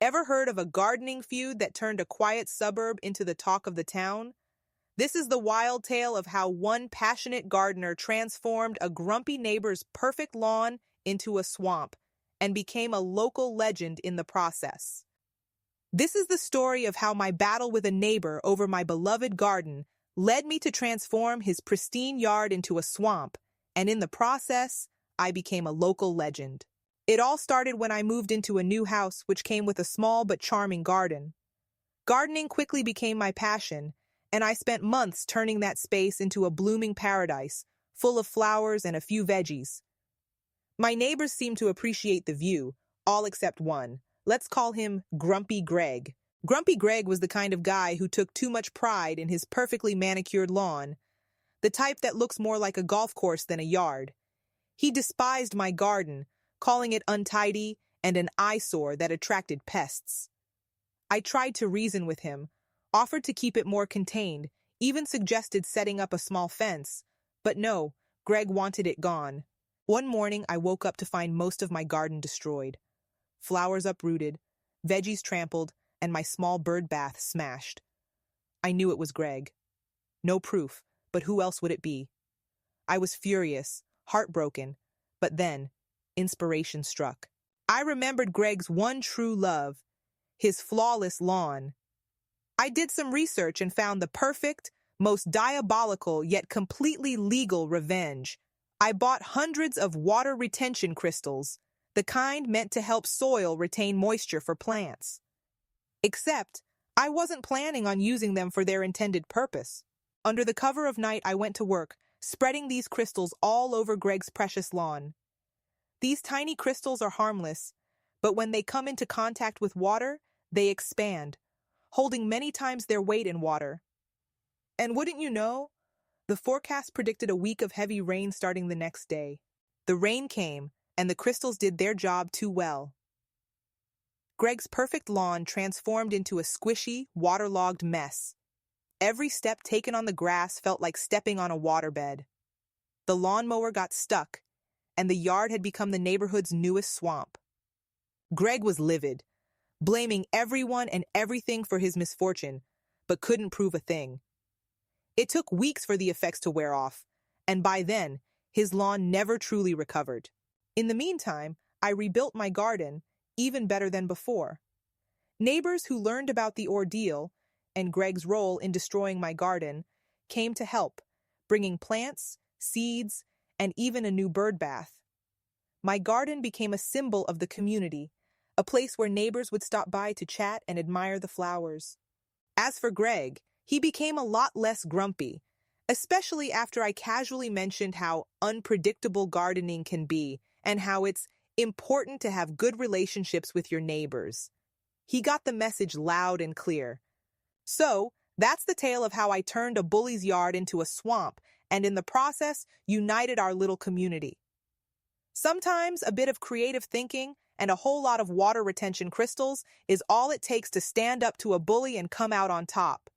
Ever heard of a gardening feud that turned a quiet suburb into the talk of the town? This is the wild tale of how one passionate gardener transformed a grumpy neighbor's perfect lawn into a swamp and became a local legend in the process. This is the story of how my battle with a neighbor over my beloved garden led me to transform his pristine yard into a swamp, and in the process, I became a local legend. It all started when I moved into a new house which came with a small but charming garden. Gardening quickly became my passion, and I spent months turning that space into a blooming paradise, full of flowers and a few veggies. My neighbors seemed to appreciate the view, all except one. Let's call him Grumpy Greg. Grumpy Greg was the kind of guy who took too much pride in his perfectly manicured lawn, the type that looks more like a golf course than a yard. He despised my garden, calling it untidy and an eyesore that attracted pests. I tried to reason with him, offered to keep it more contained, even suggested setting up a small fence, but no, Greg wanted it gone. One morning, I woke up to find most of my garden destroyed. Flowers uprooted, veggies trampled, and my small bird bath smashed. I knew it was Greg. No proof, but who else would it be? I was furious, heartbroken, but then, inspiration struck. I remembered Greg's one true love, his flawless lawn. I did some research and found the perfect, most diabolical yet completely legal revenge. I bought hundreds of water retention crystals, the kind meant to help soil retain moisture for plants. Except, I wasn't planning on using them for their intended purpose. Under the cover of night, I went to work, spreading these crystals all over Greg's precious lawn. These tiny crystals are harmless, but when they come into contact with water, they expand, holding many times their weight in water. And wouldn't you know, the forecast predicted a week of heavy rain starting the next day. The rain came, and the crystals did their job too well. Greg's perfect lawn transformed into a squishy, waterlogged mess. Every step taken on the grass felt like stepping on a waterbed. The lawnmower got stuck, and the yard had become the neighborhood's newest swamp. Greg was livid, blaming everyone and everything for his misfortune, but couldn't prove a thing. It took weeks for the effects to wear off, and by then, his lawn never truly recovered. In the meantime, I rebuilt my garden, even better than before. Neighbors who learned about the ordeal and Greg's role in destroying my garden came to help, bringing plants, seeds, and even a new bird bath. My garden became a symbol of the community, a place where neighbors would stop by to chat and admire the flowers. As for Greg, he became a lot less grumpy, especially after I casually mentioned how unpredictable gardening can be and how it's important to have good relationships with your neighbors. He got the message loud and clear. So, that's the tale of how I turned a bully's yard into a swamp and in the process united our little community. Sometimes a bit of creative thinking and a whole lot of water retention crystals is all it takes to stand up to a bully and come out on top.